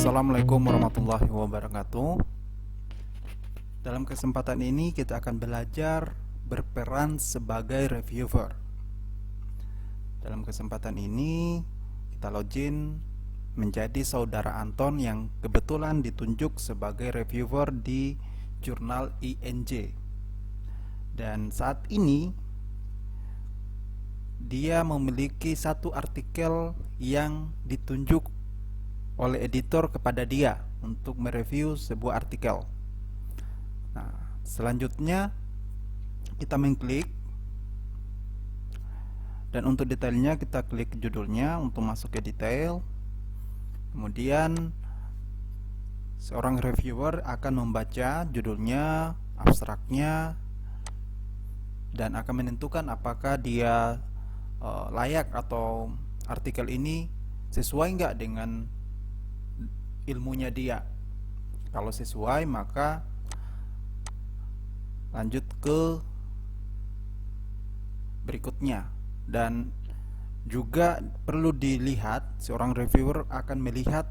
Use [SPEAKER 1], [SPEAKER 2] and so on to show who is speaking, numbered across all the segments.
[SPEAKER 1] Assalamualaikum warahmatullahi wabarakatuh. Dalam kesempatan ini kita akan belajar berperan sebagai reviewer. Dalam kesempatan ini kita login menjadi saudara Anton yang kebetulan ditunjuk sebagai reviewer di jurnal INJ. Dan saat ini dia memiliki satu artikel yang ditunjuk oleh editor kepada dia untuk mereview sebuah artikel. Nah, selanjutnya kita mengklik, dan untuk detailnya kita klik judulnya untuk masuk ke detail. Kemudian seorang reviewer akan membaca judulnya, abstraknya, dan akan menentukan apakah dia layak atau artikel ini sesuai nggak dengan ilmunya dia. Kalau sesuai, maka lanjut ke berikutnya. Dan juga perlu dilihat, seorang reviewer akan melihat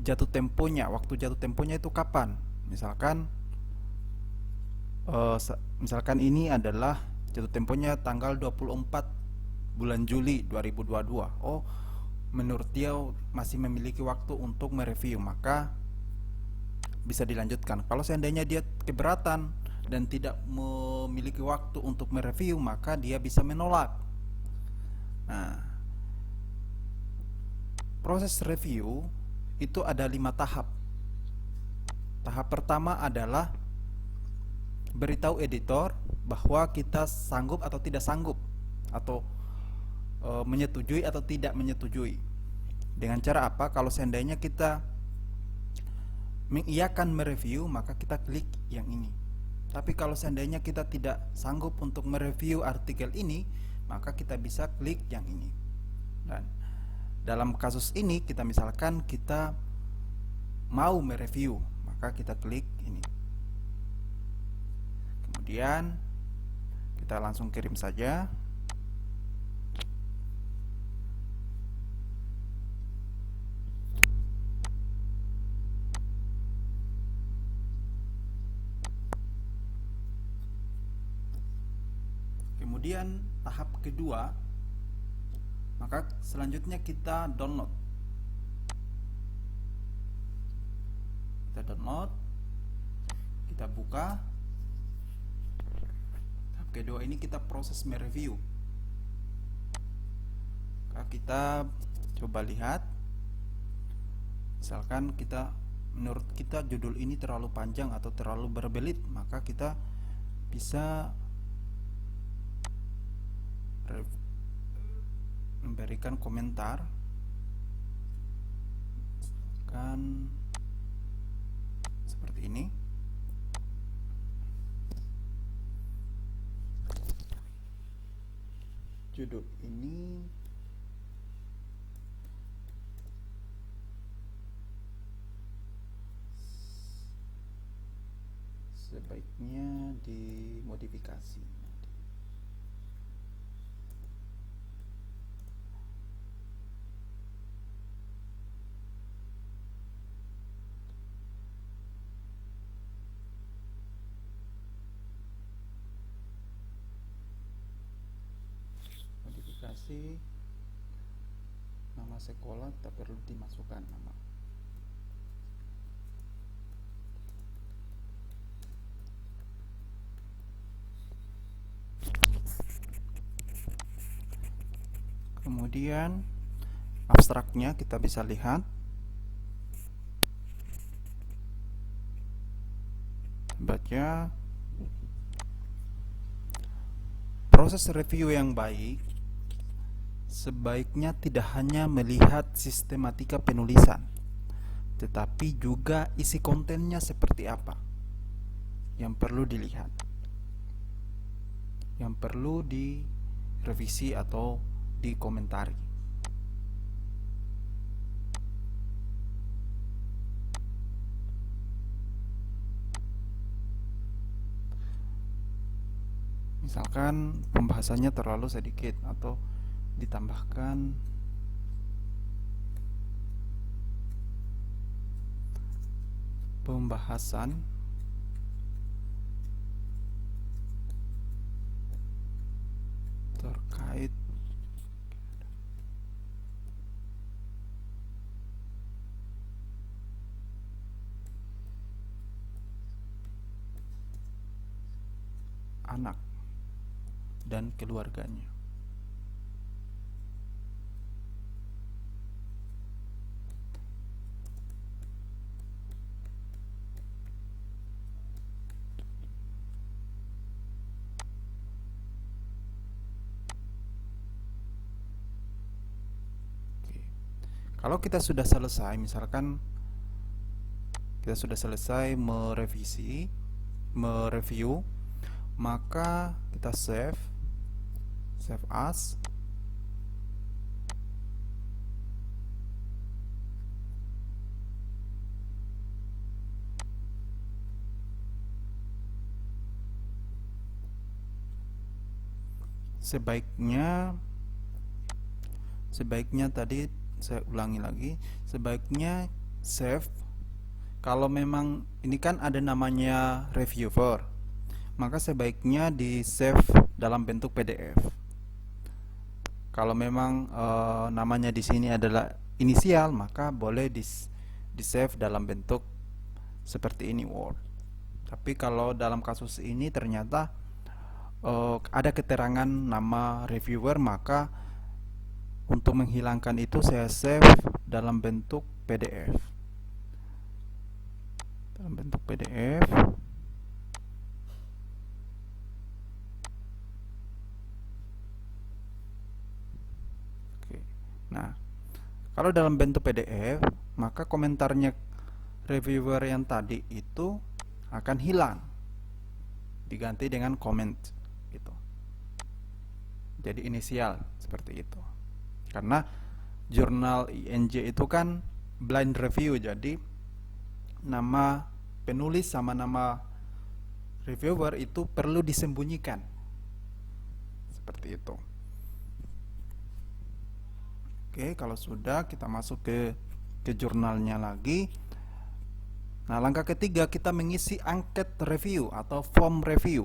[SPEAKER 1] jatuh temponya. Waktu jatuh temponya itu kapan? Misalkan ini adalah jatuh temponya tanggal 24 bulan Juli 2022. Oh, menurut dia masih memiliki waktu untuk mereview, maka bisa dilanjutkan. Kalau seandainya dia keberatan dan tidak memiliki waktu untuk mereview, maka dia bisa menolak. Nah, proses review itu ada 5 tahap. Tahap pertama adalah beritahu editor bahwa kita sanggup atau tidak sanggup, atau menyetujui atau tidak menyetujui. Dengan cara apa? Kalau seandainya kita mengiyakan mereview, maka kita klik yang ini. Tapi kalau seandainya kita tidak sanggup untuk mereview artikel ini, maka kita bisa klik yang ini. Dan dalam kasus ini, kita misalkan kita mau mereview, maka kita klik ini. Kemudian kita langsung kirim saja. Kemudian tahap kedua, maka selanjutnya kita download. Kita buka. Tahap kedua ini kita proses mereview. Maka kita coba lihat. Misalkan menurut kita judul ini terlalu panjang atau terlalu berbelit, maka kita bisa memberikan komentar kan seperti ini. Judul ini sebaiknya dimodifikasi. Nama sekolah tak perlu dimasukkan nama. Kemudian abstraknya kita bisa lihat. Baca. Proses review yang baik sebaiknya tidak hanya melihat sistematika penulisan, tetapi juga isi kontennya seperti apa yang perlu dilihat, yang perlu direvisi atau dikomentari. Misalkan pembahasannya terlalu sedikit atau ditambahkan pembahasan terkait anak dan keluarganya. Kalau kita sudah selesai, misalkan kita sudah selesai mereview, maka kita save as. Sebaiknya tadi saya ulangi lagi, sebaiknya save. Kalau memang ini kan ada namanya reviewer, maka sebaiknya di save dalam bentuk PDF. Kalau memang namanya di sini adalah inisial, maka boleh di save dalam bentuk seperti ini, Word. Tapi kalau dalam kasus ini ternyata ada keterangan nama reviewer, maka untuk menghilangkan itu saya save dalam bentuk PDF. Dalam bentuk PDF. Oke. Nah, kalau dalam bentuk PDF, maka komentarnya reviewer yang tadi itu akan hilang, diganti dengan comment gitu. Jadi inisial seperti itu. Karena jurnal INJ itu kan blind review, jadi nama penulis sama nama reviewer itu perlu disembunyikan. Seperti itu. Oke, kalau sudah, kita masuk ke jurnalnya lagi. Nah, langkah ketiga kita mengisi angket review atau form review.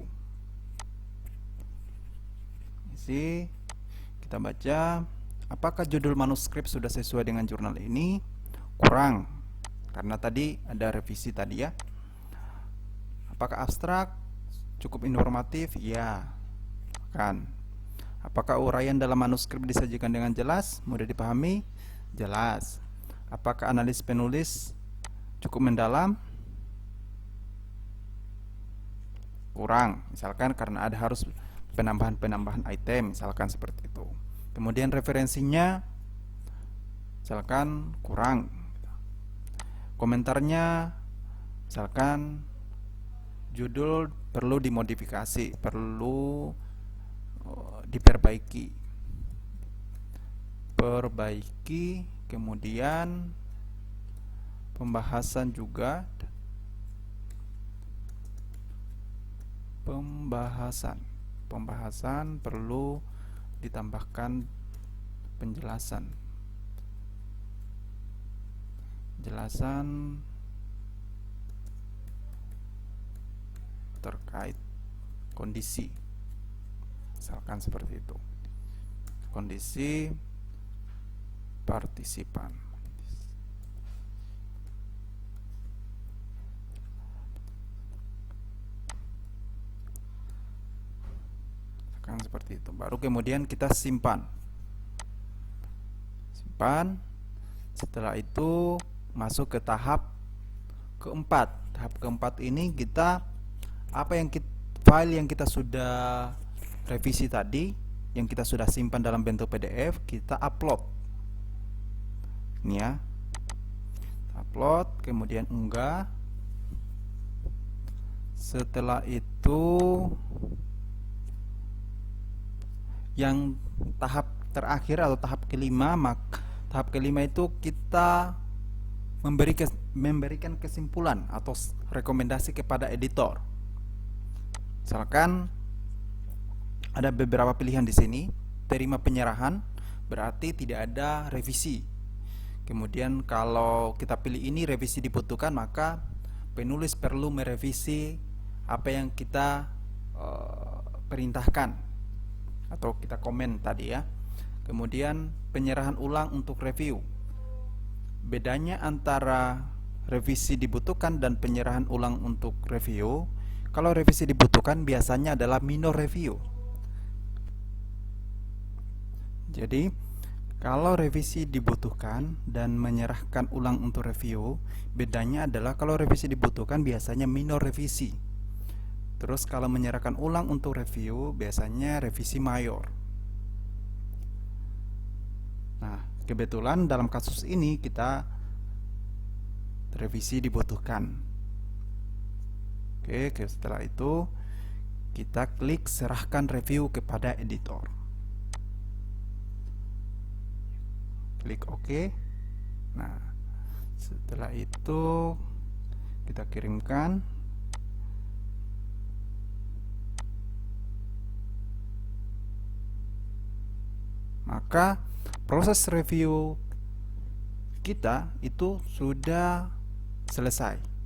[SPEAKER 1] Isi, kita baca, apakah judul manuskrip sudah sesuai dengan jurnal ini? Kurang, karena tadi ada revisi tadi ya. Apakah abstrak cukup informatif? Ya, kan. Apakah uraian dalam manuskrip disajikan dengan jelas, mudah dipahami? Jelas. Apakah analis penulis cukup mendalam? Kurang, misalkan karena ada harus penambahan item, misalkan seperti itu. Kemudian referensinya misalkan kurang. Komentarnya misalkan judul perlu dimodifikasi, perlu diperbaiki. Kemudian pembahasan juga. Pembahasan perlu ditambahkan penjelasan terkait kondisi, misalkan seperti itu, kondisi partisipan. Misalkan seperti itu, baru kemudian kita simpan. Setelah itu masuk ke tahap keempat. Tahap keempat ini kita file yang kita sudah revisi tadi, yang kita sudah simpan dalam bentuk PDF, kita upload. Ini ya, upload, kemudian unggah. Setelah itu yang tahap terakhir atau tahap kelima, tahap kelima itu kita memberikan kesimpulan atau rekomendasi kepada editor. Misalkan ada beberapa pilihan di sini. Terima penyerahan berarti tidak ada revisi. Kemudian kalau kita pilih ini revisi dibutuhkan, maka penulis perlu merevisi apa yang kita perintahkan atau kita komen tadi ya. Kemudian penyerahan ulang untuk review. Bedanya antara revisi dibutuhkan dan penyerahan ulang untuk review, kalau revisi dibutuhkan biasanya adalah minor review. Jadi kalau revisi dibutuhkan dan menyerahkan ulang untuk review, bedanya adalah kalau revisi dibutuhkan biasanya minor revisi. Terus kalau menyerahkan ulang untuk review biasanya revisi mayor. Nah, kebetulan dalam kasus ini kita revisi dibutuhkan. Oke, setelah itu kita klik serahkan review kepada editor. Klik OK. Nah, setelah itu kita kirimkan. Maka proses review kita itu sudah selesai.